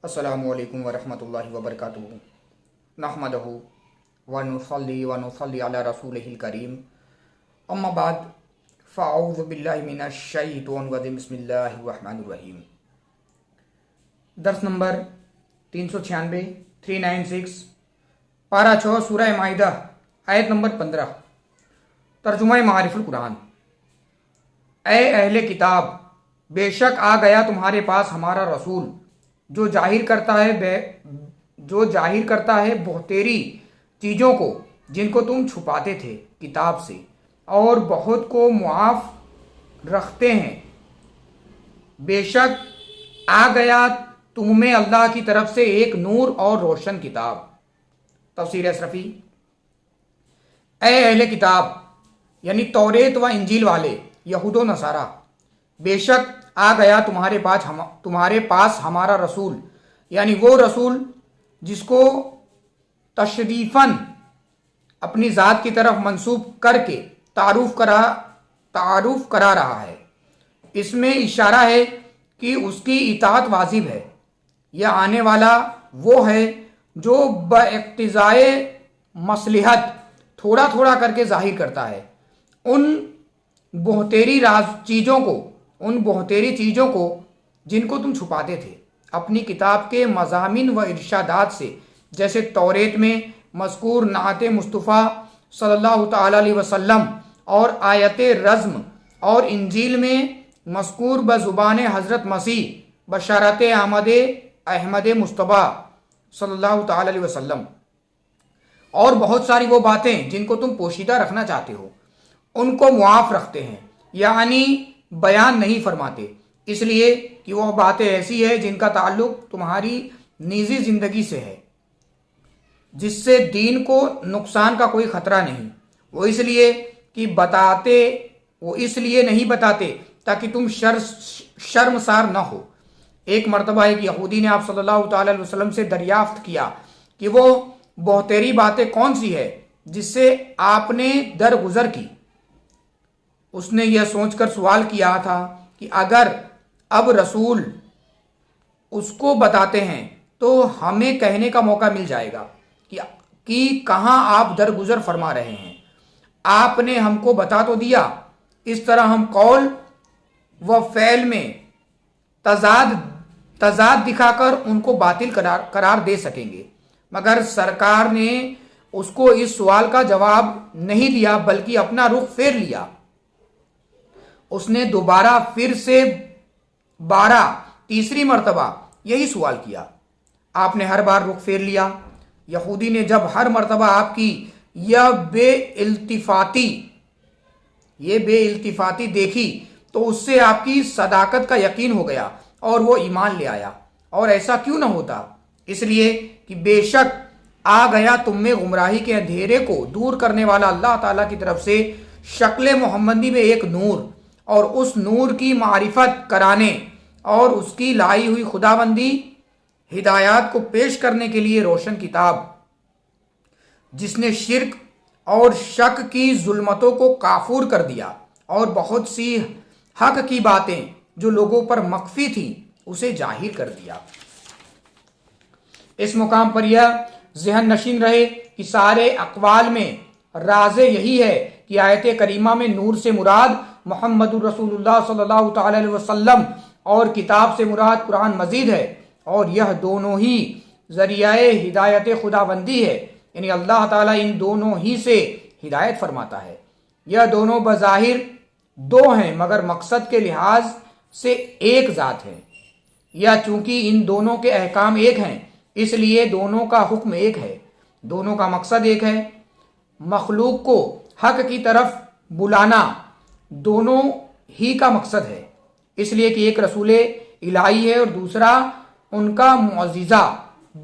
अस्सलामु अलैकुम वरहमतुल्लाहि वबरकातुहू नहमदहू वनुसल्ली अला रसूलिहिल करीम अम्मा बाद फ़अऊज़ु बिल्लाहि मिनश शैतानिर रजीम बिस्मिल्लाहिर रहमानिर रहीम। दर्स नंबर 396 396 पारा 6 सूरह माइदा आयत नंबर 15। तर्जुमा मारिफुल कुरान। ए अहले किताब, बेशक आ गया तुम्हारे पास हमारा रसूल जो जाहिर करता है बहुतेरी चीज़ों को जिनको तुम छुपाते थे किताब से, और बहुत को मुआफ रखते हैं। बेशक आ गया तुम में अल्लाह की तरफ से एक नूर और रोशन किताब। तफसीर असरफी। ए अहले किताब यानी तौरेत व इंजील वाले यहूद व नसारा, बेशक आ गया तुम्हारे पास हमारा रसूल, यानी वो रसूल जिसको तशरीफन अपनी ज़ात की तरफ मंसूब करके तारुफ करा रहा है। इसमें इशारा है कि उसकी इताअत वाजिब है। यह आने वाला वो है जो बइक्तिज़ाए मसलिहत थोड़ा थोड़ा करके जाहिर करता है उन बहुतेरी चीज़ों को जिनको तुम छुपाते थे अपनी किताब के मज़ामिन व इरशादात से, जैसे तौरेत में मज़कूर नाअत मुस्तफ़ा सल्लल्लाहु तआला अलैहि वसल्लम और आयत रज़्म, और इंजील में मज़कूर बज़ुबान हज़रत मसीह बशारत अहमद मुस्तफ़ा सल्लल्लाहु तआला अलैहि वसल्लम। और बहुत सारी वो बातें जिनको तुम पोशीदा रखना चाहते हो उनको मुआफ़ रखते हैं, यानी बयान नहीं फरमाते, इसलिए कि वह बातें ऐसी है जिनका ताल्लुक तुम्हारी निजी जिंदगी से है, जिससे दीन को नुकसान का कोई खतरा नहीं। वो इसलिए नहीं बताते ताकि तुम शर्मसार न हो। एक मर्तबा एक यहूदी ने आप सल्लल्लाहु तआला अलैहि वसल्लम से दरियाफ्त किया कि वो बहुतेरी बातें कौन सी है जिससे आपने दरगुजर की। उसने यह सोचकर सवाल किया था कि अगर अब रसूल उसको बताते हैं तो हमें कहने का मौका मिल जाएगा कि कहाँ आप दरगुजर फरमा रहे हैं। आपने हमको बता तो दिया, इस तरह हम कौल व फ़ैल में तजाद दिखाकर उनको बातिल करार दे सकेंगे। मगर सरकार ने उसको इस सवाल का जवाब नहीं दिया, बल्कि अपना रुख फेर लिया। उसने दोबारा फिर से तीसरी मर्तबा यही सवाल किया। आपने हर बार रुख फेर लिया। यहूदी ने जब हर मर्तबा आपकी यह बेइल्तिफाती देखी तो उससे आपकी सदाकत का यकीन हो गया और वो ईमान ले आया। और ऐसा क्यों न होता, इसलिए कि बेशक आ गया तुम में गुमराही के अंधेरे को दूर करने वाला अल्लाह ताला की तरफ से शक्ल मोहम्मदी में एक नूर, और उस नूर की मारिफत कराने और उसकी लाई हुई खुदाबंदी हिदायत को पेश करने के लिए रोशन किताब, जिसने शिर्क और शक की जुल्मतों को काफूर कर दिया और बहुत सी हक की बातें जो लोगों पर मख्फी थी उसे जाहिर कर दिया। इस मुकाम पर यह ज़हन नशीन रहे कि सारे अक़वाल में राज़े यही है कि आयत करीमा में नूर से मुराद मुहम्मदुर रसूलुल्लाह सल्लल्लाहु तआला अलैहि वसल्लम और किताब से मुराद कुरान मजीद है, और यह दोनों ही ज़रियाए हिदायत खुदाबंदी है, यानी अल्लाह ताला इन दोनों ही से हिदायत फरमाता है। यह दोनों बज़ाहिर दो हैं मगर मकसद के लिहाज से एक ज़ात है। या चूंकि इन दोनों के अहकाम एक हैं इसलिए दोनों का हुक्म एक है, दोनों का मकसद एक है। मखलूक को हक की तरफ बुलाना दोनों ही का मकसद है, इसलिए कि एक रसूल इलाही है और दूसरा उनका मुअज़्ज़िज़ा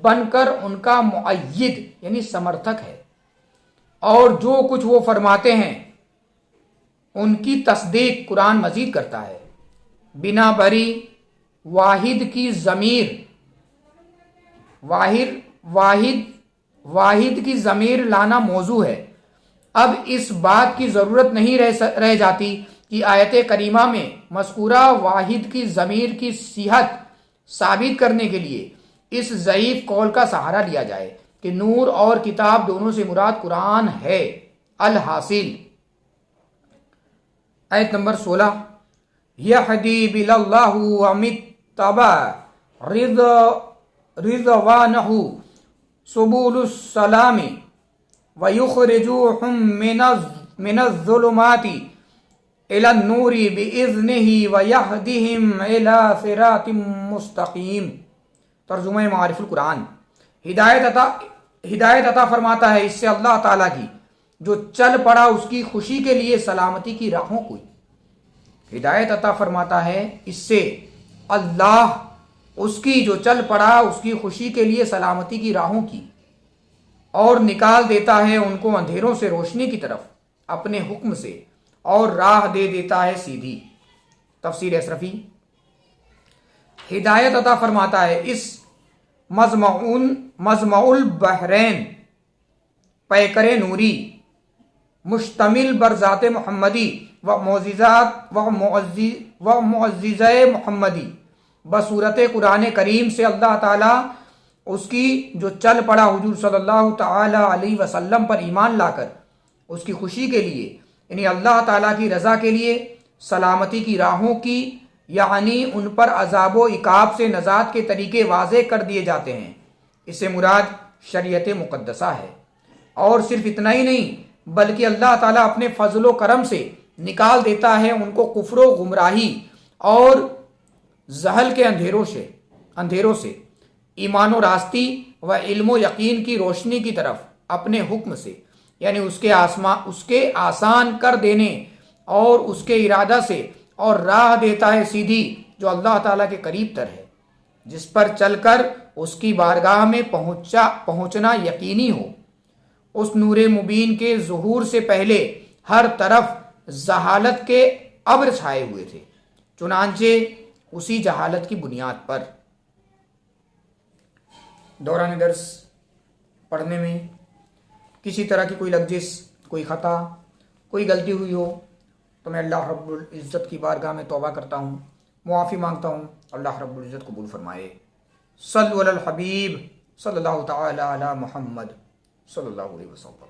बनकर उनका मुअय्यिद यानी समर्थक है, और जो कुछ वो फरमाते हैं उनकी तस्दीक कुरान मजीद करता है। बिना बरी वाहिद की ज़मीर लाना मौजू है। अब इस बात की ज़रूरत नहीं रह जाती कि आयत करीमा में मज़कूरा वाहिद की ज़मीर की सिहत साबित करने के लिए اس ضعیف قول کا سہارا لیا جائے کہ نور اور کتاب دونوں سے مراد قرآن ہے۔ الحاصل آیت نمبر 16 یہدی بِلَ اللَّهُ وَمِتَّبَعَ رِضْوَانَهُ سُبُلُ السَّلَامِ وَيُخْرِجُوهُم مِّنَ الظُّلُمَاتِ إِلَى النُّورِ بِإِذْنِهِ وَيَهْدِهِمْ إِلَى صِرَاطٍ مُّسْتَقِيمٍ۔ ترجمہ معارف القرآن۔ ہدایت عطا فرماتا ہے اس سے اللہ تعالیٰ کی جو چل پڑا اس کی خوشی کے لیے سلامتی کی راہوں کو۔ ہدایت عطا فرماتا ہے اس سے اللہ اس کی جو چل پڑا اس کی خوشی کے لیے سلامتی کی راہوں کی، اور نکال دیتا ہے ان کو اندھیروں سے روشنی کی طرف اپنے حکم سے، اور راہ دے دیتا ہے سیدھی۔ تفسیر اشرفی۔ ہدایت عطا فرماتا ہے اس مجمع البحرین پیکر نوری مشتمل بر ذات محمدی و معززہ محمدی بصورت قرآن کریم سے اللہ تعالیٰ اس کی جو چل پڑا حضور صلی اللہ تعالی علیہ وسلم پر ایمان لا کر اس کی خوشی کے لیے، یعنی اللہ تعالیٰ کی رضا کے لیے سلامتی کی راہوں کی، یعنی ان پر عذاب و عقاب سے نجات کے طریقے واضح کر دیے جاتے ہیں۔ اس سے مراد شریعت مقدسہ ہے۔ اور صرف اتنا ہی نہیں بلکہ اللہ تعالیٰ اپنے فضل و کرم سے نکال دیتا ہے ان کو کفر و گمراہی اور زحل کے اندھیروں سے ایمان و راستی و علم و یقین کی روشنی کی طرف اپنے حکم سے، یعنی اس کے آسان کر دینے اور اس کے ارادہ سے، اور راہ دیتا ہے سیدھی جو اللہ تعالیٰ کے قریب تر ہے، جس پر چل کر اس کی بارگاہ میں پہنچنا یقینی ہو۔ اس نور مبین کے ظہور سے پہلے ہر طرف جہالت کے ابر چھائے ہوئے تھے، چنانچہ اسی جہالت کی بنیاد پر دوران درس پڑھنے میں کسی طرح کی کوئی لغزش، کوئی خطا، کوئی غلطی ہوئی ہو تو میں اللہ رب العزت کی بارگاہ میں توبہ کرتا ہوں، معافی مانگتا ہوں۔ اللہ رب العزت قبول فرمائے۔ صلو علی الحبیب صلی اللہ تعالی علی محمد صلی اللہ علیہ وسلم۔